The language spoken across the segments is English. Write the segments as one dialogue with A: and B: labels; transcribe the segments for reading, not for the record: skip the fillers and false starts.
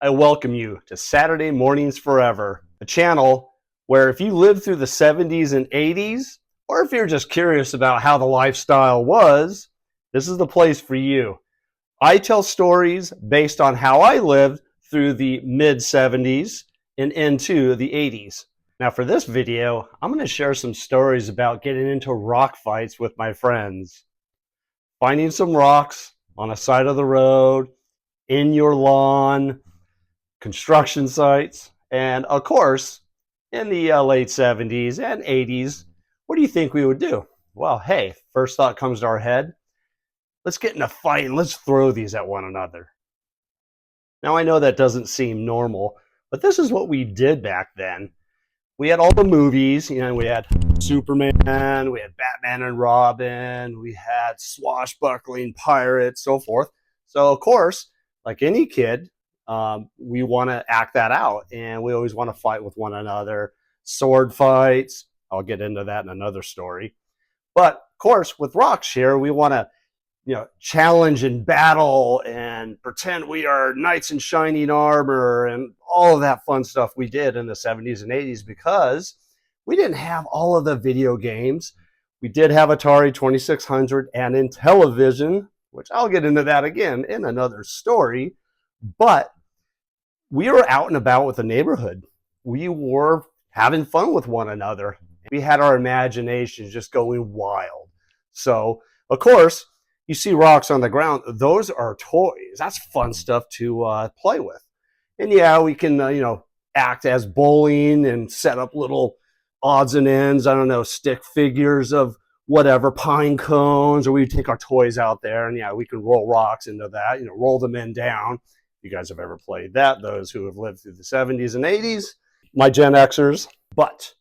A: I welcome you to Saturday Mornings Forever, a channel where if you lived through the 70s and 80s, or if you're just curious about how the lifestyle was, this is the place for you. I tell stories based on how I lived through the mid 70s and into the 80s. Now for this video, I'm going to share some stories about getting into rock fights with my friends. Finding some rocks on the side of the road, in your lawn, construction sites, and of course, in the late 70s and 80s, what do you think we would do? Well, hey, first thought comes to our head, let's get in a fight and let's throw these at one another. Now, I know that doesn't seem normal, but this is what we did back then. We had all the movies, we had Superman, we had Batman and Robin, we had swashbuckling pirates, so forth. So, of course, like any kid, we want to act that out, and we always want to fight with one another. Sword fights, I'll get into that in another story. But, of course, with rocks here, we want to challenge and battle and pretend we are knights in shining armor and all of that fun stuff we did in the 70s and 80s because we didn't have all of the video games. We did have Atari 2600 and Intellivision, which I'll get into that again in another story. But we were out and about with the neighborhood. We were having fun with one another. We had our imaginations just going wild. So, of course, you see rocks on the ground, those are toys. That's fun stuff to play with. And yeah, we can, act as bowling and set up little odds and ends, stick figures of whatever, pine cones, or we take our toys out there and we can roll rocks into that, roll them in down. You guys have ever played that, those who have lived through the 70s and 80s, my Gen Xers. But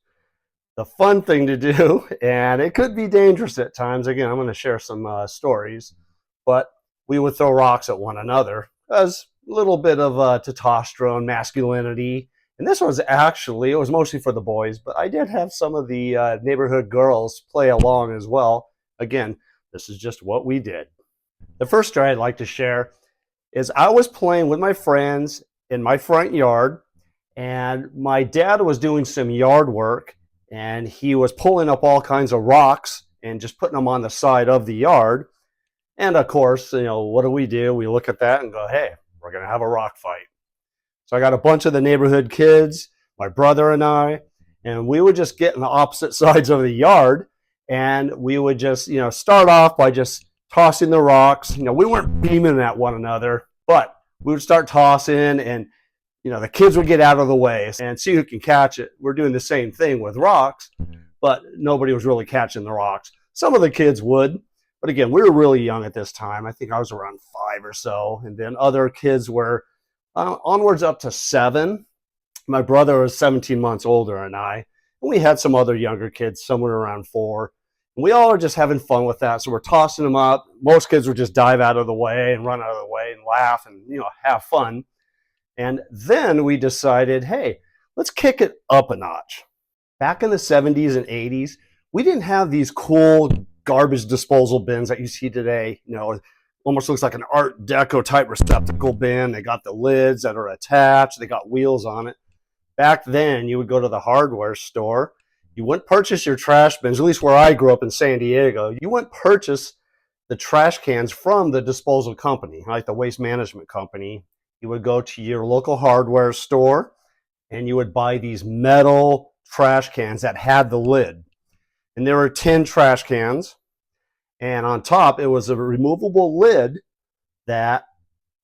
A: the fun thing to do, and it could be dangerous at times, again, I'm going to share some stories, but we would throw rocks at one another as a little bit of testosterone, masculinity. And this was actually, it was mostly for the boys, but I did have some of the neighborhood girls play along as well. Again, this is just what we did. The first story I'd like to share is I was playing with my friends in my front yard, and my dad was doing some yard work, and he was pulling up all kinds of rocks and just putting them on the side of the yard. And of course, what do? We look at that and go, hey, we're going to have a rock fight. So I got a bunch of the neighborhood kids, my brother and I, and we would just get on the opposite sides of the yard, and we would just, start off by just tossing the rocks. We weren't beaming at one another, but we would start tossing, and the kids would get out of the way and see who can catch it. We're doing the same thing with rocks, but nobody was really catching the rocks. Some of the kids would, but again, we were really young at this time. I think I was around 5 or so, and then other kids were onwards up to 7. My brother was 17 months older than I, and we had some other younger kids somewhere around 4. And we all are just having fun with that, so we're tossing them up. Most kids would just dive out of the way and run out of the way and laugh and have fun. And then we decided, hey, let's kick it up a notch. Back in the 70s and 80s, we didn't have these cool garbage disposal bins that you see today. Almost looks like an Art Deco type receptacle bin. They got the lids that are attached. They got wheels on it. Back then, you would go to the hardware store. You wouldn't purchase your trash bins, at least where I grew up in San Diego. You wouldn't purchase the trash cans from the disposal company, like the waste management company. You would go to your local hardware store and you would buy these metal trash cans that had the lid. And there were 10 trash cans. And on top, it was a removable lid that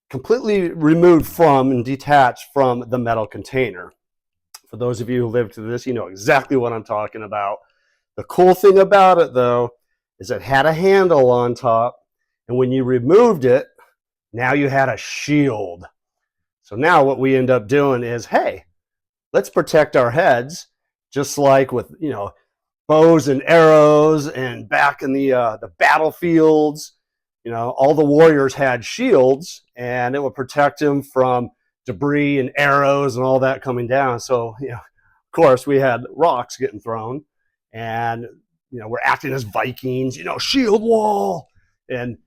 A: completely removed from and detached from the metal container. For those of you who lived through this, you know exactly what I'm talking about. The cool thing about it, though, is it had a handle on top. And when you removed it, now you had a shield. So now what we end up doing is, hey, let's protect our heads, just like with, bows and arrows, and back in the battlefields, all the warriors had shields, and it would protect them from debris and arrows and all that coming down. So, of course, we had rocks getting thrown, and, we're acting as Vikings, shield wall, and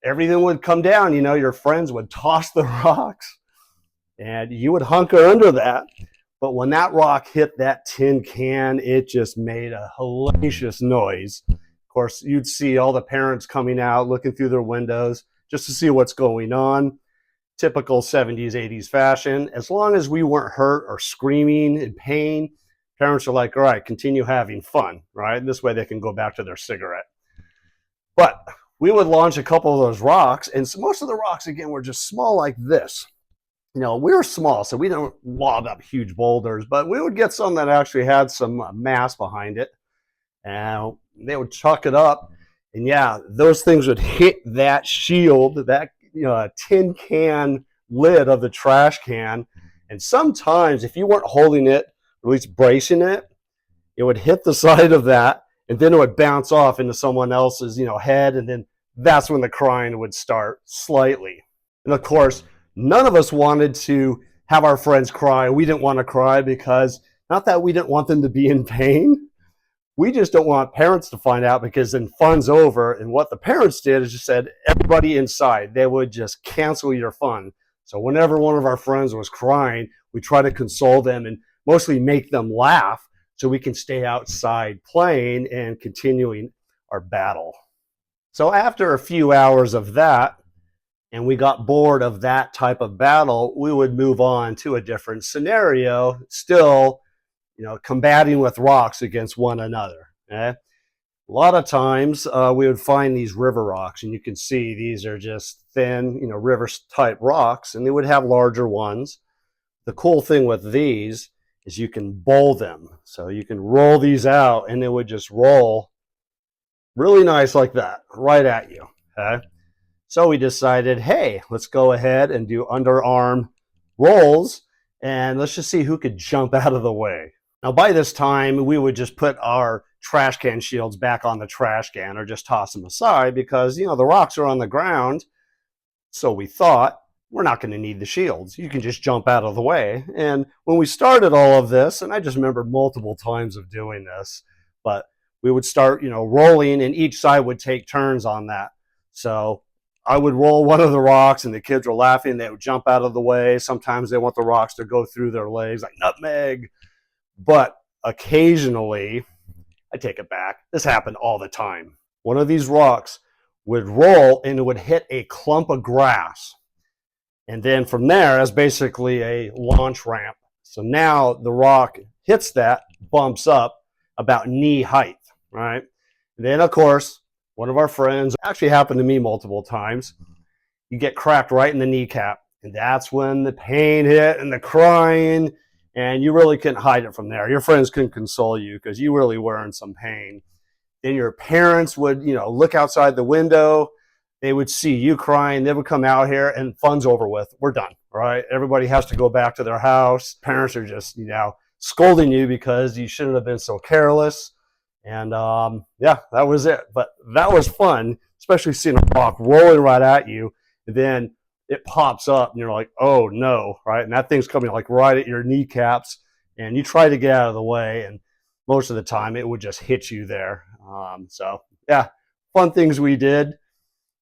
A: everything would come down. Your friends would toss the rocks. and you would hunker under that. But when that rock hit that tin can, it just made a hellacious noise. Of course, you'd see all the parents coming out, looking through their windows just to see what's going on. Typical 70s, 80s fashion. As long as we weren't hurt or screaming in pain, parents are like, all right, continue having fun, right? This way they can go back to their cigarette. But we would launch a couple of those rocks, and most of the rocks, again, were just small like this. You know, we were small, so we don't lob up huge boulders, but we would get some that actually had some mass behind it, and they would chuck it up, and yeah, those things would hit that shield, that tin can lid of the trash can, and sometimes if you weren't holding it, or at least bracing it, it would hit the side of that, and then it would bounce off into someone else's, head, and then that's when the crying would start slightly. And of course, none of us wanted to have our friends cry. We didn't want to cry because, not that we didn't want them to be in pain, we just don't want parents to find out, because then fun's over. And what the parents did is just said, everybody inside. They would just cancel your fun. So whenever one of our friends was crying, we try to console them and mostly make them laugh so we can stay outside playing and continuing our battle. So after a few hours of that, and we got bored of that type of battle, we would move on to a different scenario, still, combating with rocks against one another. Okay? A lot of times we would find these river rocks, and you can see these are just thin, river type rocks, and they would have larger ones. The cool thing with these is you can bowl them. So you can roll these out, and they would just roll really nice like that, right at you. Okay? So we decided, hey, let's go ahead and do underarm rolls, and let's just see who could jump out of the way. Now, by this time, we would just put our trash can shields back on the trash can, or just toss them aside, because, the rocks are on the ground. So we thought, we're not going to need the shields. You can just jump out of the way. And when we started all of this, and I just remember multiple times of doing this, but we would start, rolling, and each side would take turns on that. So I would roll one of the rocks, and the kids were laughing. They would jump out of the way. Sometimes they want the rocks to go through their legs, like nutmeg. But occasionally, I take it back, this happened all the time. One of these rocks would roll, and it would hit a clump of grass. And then from there, that's basically a launch ramp. So now the rock hits that, bumps up about knee height, right? And then, of course, one of our friends, actually happened to me multiple times, you get cracked right in the kneecap. And that's when the pain hit and the crying, and you really couldn't hide it from there. Your friends couldn't console you because you really were in some pain. Then your parents would, look outside the window. They would see you crying. They would come out here, and fun's over with. We're done, right? Everybody has to go back to their house. Parents are just, scolding you because you shouldn't have been so careless. And that was it. But that was fun, especially seeing a rock rolling right at you. And then it pops up, and you're like, oh no, right? And that thing's coming like right at your kneecaps. And you try to get out of the way, and most of the time it would just hit you there. Fun things we did.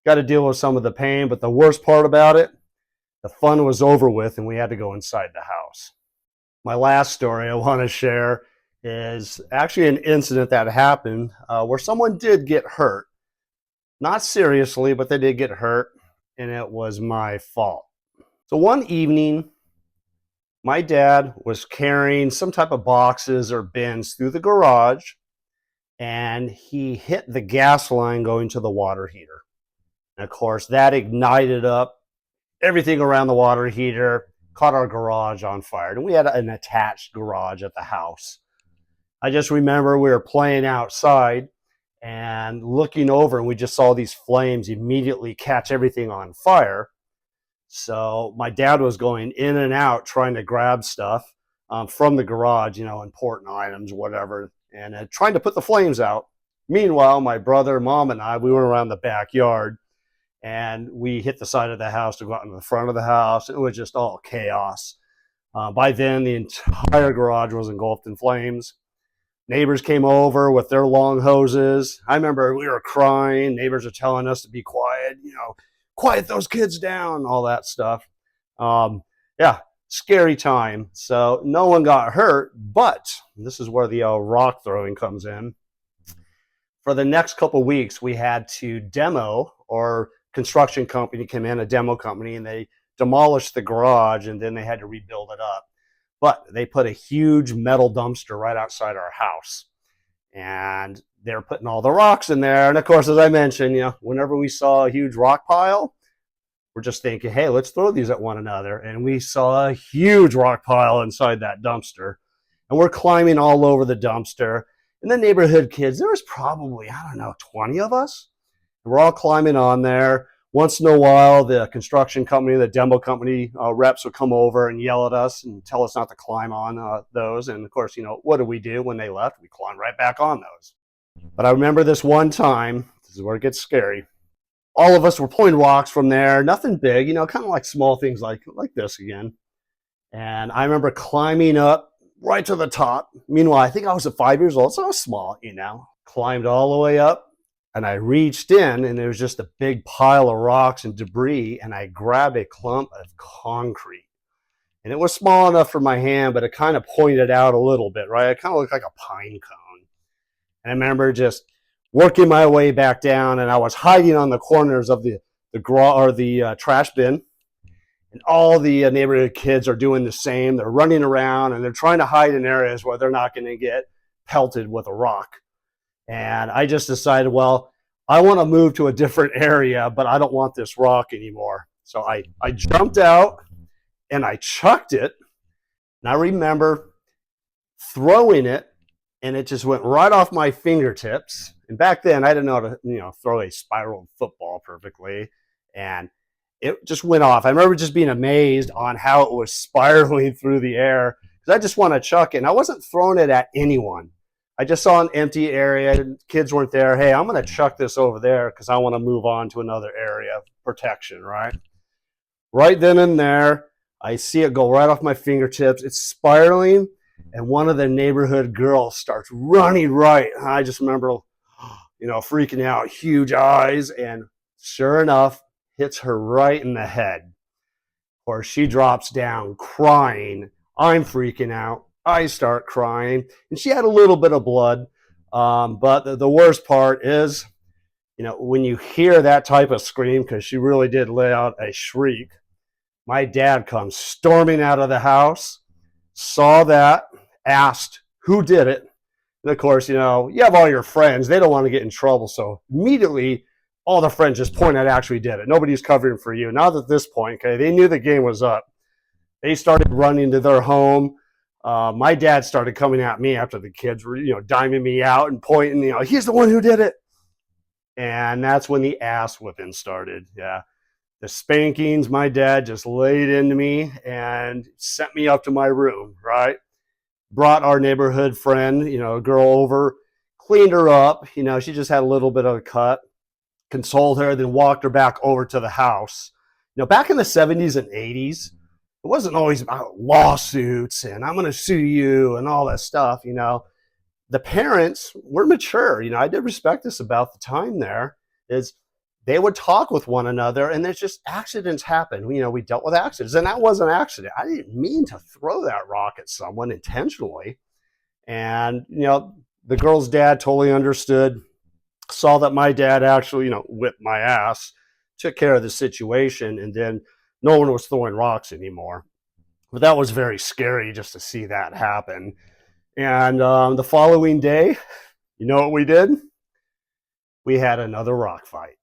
A: Got to deal with some of the pain, but the worst part about it, the fun was over with, and we had to go inside the house. My last story I want to share is actually an incident that happened where someone did get hurt. Not seriously, but they did get hurt, and it was my fault. So one evening, my dad was carrying some type of boxes or bins through the garage, and he hit the gas line going to the water heater. And of course, that ignited up everything around the water heater, caught our garage on fire. And we had an attached garage at the house. I just remember we were playing outside and looking over, and we just saw these flames immediately catch everything on fire. So my dad was going in and out trying to grab stuff from the garage, important items, whatever, and trying to put the flames out. Meanwhile, my brother, mom, and I, we were around the backyard, and we hit the side of the house to go out into the front of the house. It was just all chaos. By then, the entire garage was engulfed in flames. Neighbors came over with their long hoses. I remember we were crying. Neighbors are telling us to be quiet, quiet those kids down, all that stuff. scary time. So no one got hurt, but this is where the rock throwing comes in. For the next couple of weeks, we had to demo, or construction company came in, a demo company, and they demolished the garage, and then they had to rebuild it up. But they put a huge metal dumpster right outside our house, and they're putting all the rocks in there. And of course, as I mentioned, whenever we saw a huge rock pile, we're just thinking, hey, let's throw these at one another. And we saw a huge rock pile inside that dumpster, and we're climbing all over the dumpster. And the neighborhood kids, there was probably, 20 of us. We're all climbing on there. Once in a while, the construction company, the demo company reps would come over and yell at us and tell us not to climb on those. And of course, what did we do when they left? We climbed right back on those. But I remember this one time, this is where it gets scary. All of us were pulling rocks from there, nothing big, kind of like small things like this again. And I remember climbing up right to the top. Meanwhile, I think I was 5 years old, so I was small, Climbed all the way up, and I reached in, and there was just a big pile of rocks and debris, and I grabbed a clump of concrete. And it was small enough for my hand, but it kind of pointed out a little bit, right? It kind of looked like a pine cone. And I remember just working my way back down, and I was hiding on the corners of the trash bin. And all the neighborhood kids are doing the same. They're running around, and they're trying to hide in areas where they're not going to get pelted with a rock. And I just decided, well, I want to move to a different area, but I don't want this rock anymore. So I jumped out, and I chucked it. And I remember throwing it, and it just went right off my fingertips. And back then, I didn't know how to throw a spiral football perfectly. And it just went off. I remember just being amazed on how it was spiraling through the air, because I just want to chuck it. And I wasn't throwing it at anyone. I just saw an empty area. Kids weren't there. Hey, I'm going to chuck this over there because I want to move on to another area of protection, right? Right then and there, I see it go right off my fingertips. It's spiraling, and one of the neighborhood girls starts running right. I just remember, freaking out, huge eyes, and sure enough, hits her right in the head. Or she drops down crying. I'm freaking out. I start crying. And she had a little bit of blood. But the worst part is, when you hear that type of scream, because she really did let out a shriek, my dad comes storming out of the house, saw that, asked who did it. And of course, you have all your friends. They don't want to get in trouble. So immediately, all the friends just point out actually did it. Nobody's covering for you. Not at this point, okay? They knew the game was up. They started running to their home. My dad started coming at me after the kids were, diming me out and pointing, he's the one who did it. And that's when the ass whipping started. Yeah. The spankings, my dad just laid into me and sent me up to my room, right? Brought our neighborhood friend, a girl over, cleaned her up. She just had a little bit of a cut. Consoled her, then walked her back over to the house. Back in the 70s and 80s, it wasn't always about lawsuits and I'm going to sue you and all that stuff. The parents were mature. I did respect this about the time there, is they would talk with one another, and there's just accidents happen. We dealt with accidents, and that was an accident. I didn't mean to throw that rock at someone intentionally. And, the girl's dad totally understood. Saw that my dad actually, whipped my ass, took care of the situation, and then no one was throwing rocks anymore. But that was very scary just to see that happen. And the following day, you know what we did? We had another rock fight.